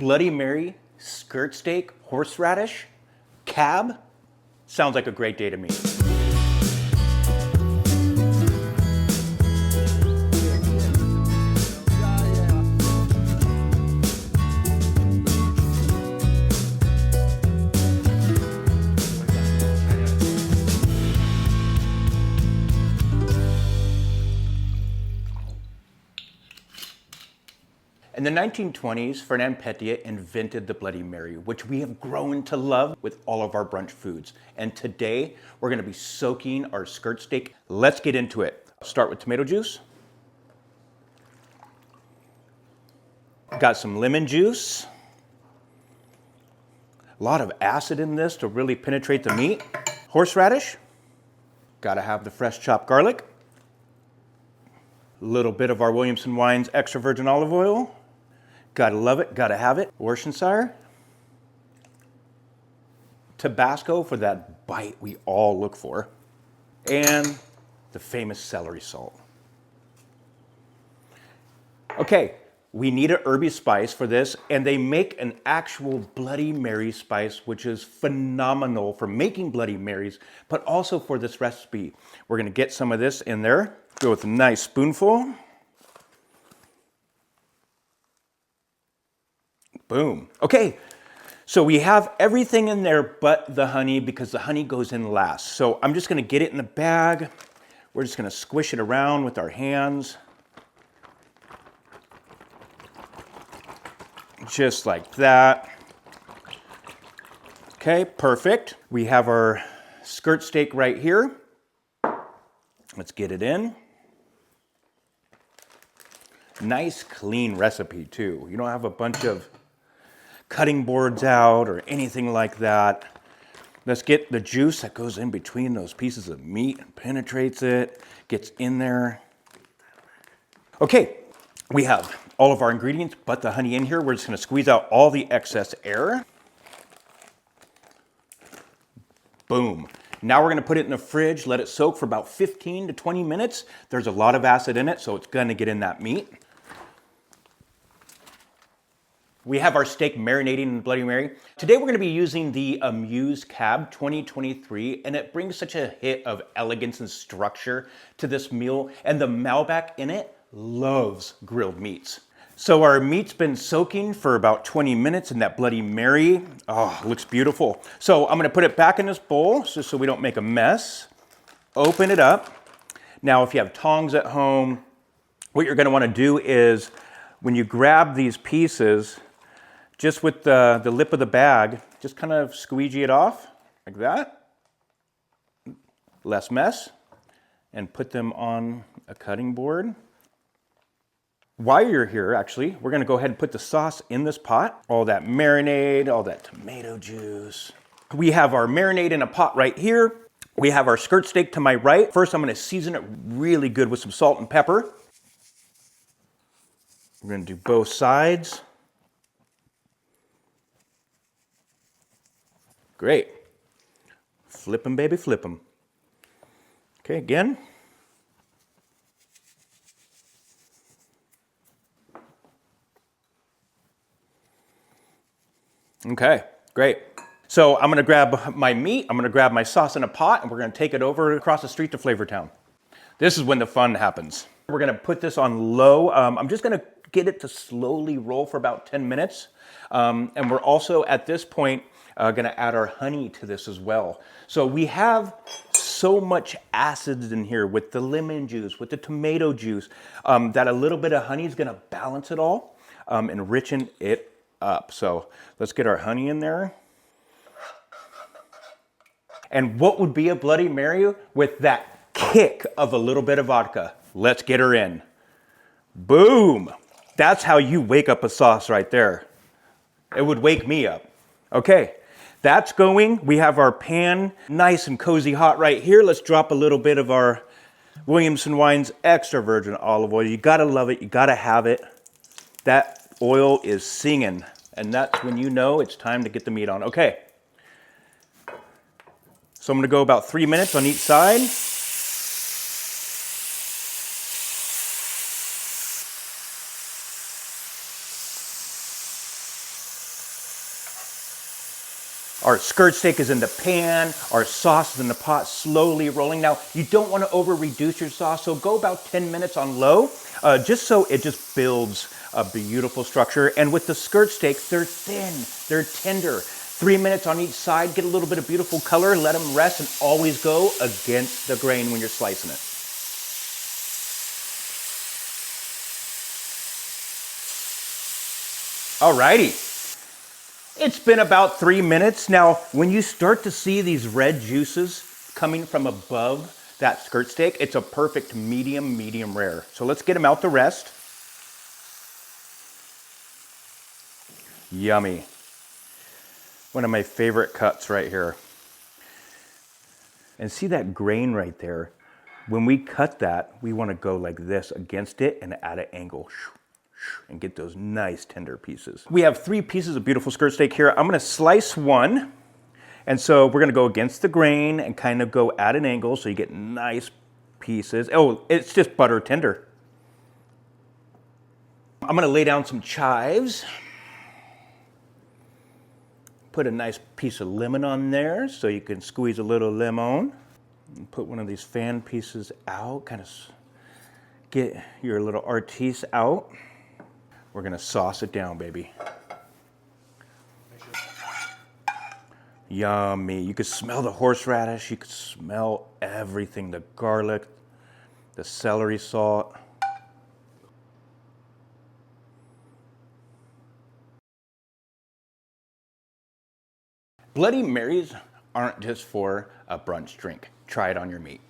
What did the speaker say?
Bloody Mary, skirt steak, horseradish, cab. Sounds like a great day to me. In the 1920s, Fernand Petiet invented the Bloody Mary, which we have grown to love with all of our brunch foods. And today, we're gonna be soaking our skirt steak. Let's get into it. Start with tomato juice. Got some lemon juice. A lot of acid in this to really penetrate the meat. Horseradish. Gotta have the fresh chopped garlic. A little bit of our Williamson Wines extra virgin olive oil. Gotta love it, gotta have it. Worcestershire. Tabasco for that bite we all look for. And the famous celery salt. Okay, we need a Herbie spice for this, and they make an actual Bloody Mary spice, which is phenomenal for making Bloody Marys, but also for this recipe. We're gonna get some of this in there. Go with a nice spoonful. Boom. Okay, so we have everything in there but the honey, because the honey goes in last. So I'm just gonna get it in the bag. We're just gonna squish it around with our hands. Just like that. Okay, perfect. We have our skirt steak right here. Let's get it in. Nice clean recipe too. You don't have a bunch of cutting boards out or anything like that. Let's get the juice that goes in between those pieces of meat and penetrates it, gets in there. Okay, we have all of our ingredients but the honey in here. We're just gonna squeeze out all the excess air. Boom. Now we're gonna put it in the fridge, let it soak for about 15 to 20 minutes. There's a lot of acid in it, so it's gonna get in that meat. We have our steak marinating in Bloody Mary. Today we're gonna be using the Amuse Cab 2023, and it brings such a hit of elegance and structure to this meal, and the Malbec in it loves grilled meats. So our meat's been soaking for about 20 minutes in that Bloody Mary. Oh, looks beautiful. So I'm gonna put it back in this bowl just so we don't make a mess. Open it up. Now, if you have tongs at home, what you're gonna wanna do is when you grab these pieces, just with the lip of the bag, just kind of squeegee it off like that. Less mess. And put them on a cutting board. While you're here, actually, we're gonna go ahead and put the sauce in this pot. All that marinade, all that tomato juice. We have our marinade in a pot right here. We have our skirt steak to my right. First, I'm gonna season it really good with some salt and pepper. We're gonna do both sides. Great. Flip them, baby, flip them. Okay, again. Okay, great. So I'm gonna grab my meat, I'm gonna grab my sauce in a pot, and we're gonna take it over across the street to Flavortown. This is when the fun happens. We're gonna put this on low. I'm just gonna get it to slowly roll for about 10 minutes. And we're also, at this point, gonna add our honey to this as well. So we have so much acids in here with the lemon juice, with the tomato juice, that a little bit of honey is gonna balance it all, enrichen it up. So let's get our honey in there. And what would be a Bloody Mary with that kick of a little bit of vodka? Let's get her in. Boom. That's how you wake up a sauce right there. It would wake me up. Okay, that's going. We have our pan nice and cozy hot right here. Let's drop a little bit of our Williamson Wines extra virgin olive oil. You gotta love it, you gotta have it. That oil is singing, and that's when you know it's time to get the meat on. Okay, so I'm gonna go about 3 minutes on each side. Our skirt steak is in the pan, our sauce is in the pot, slowly rolling. Now, you don't want to over-reduce your sauce, so go about 10 minutes on low, just so it just builds a beautiful structure. And with the skirt steak, they're thin, they're tender. 3 minutes on each side, get a little bit of beautiful color, let them rest, and always go against the grain when you're slicing it. Alrighty. It's been about 3 minutes. Now, when you start to see these red juices coming from above that skirt steak, it's a perfect medium rare. So let's get them out to rest. Yummy. One of my favorite cuts right here. And see that grain right there? When we cut that, we want to go like this against it and at an angle. And get those nice tender pieces. We have 3 pieces of beautiful skirt steak here. I'm gonna slice one. And so we're gonna go against the grain and kind of go at an angle so you get nice pieces. Oh, it's just butter tender. I'm gonna lay down some chives. Put a nice piece of lemon on there so you can squeeze a little lemon. And put one of these fan pieces out, kind of get your little artiste out. We're gonna sauce it down, baby. Yummy. You could smell the horseradish, you could smell everything, the garlic, the celery salt. Bloody Marys aren't just for a brunch drink. Try it on your meat.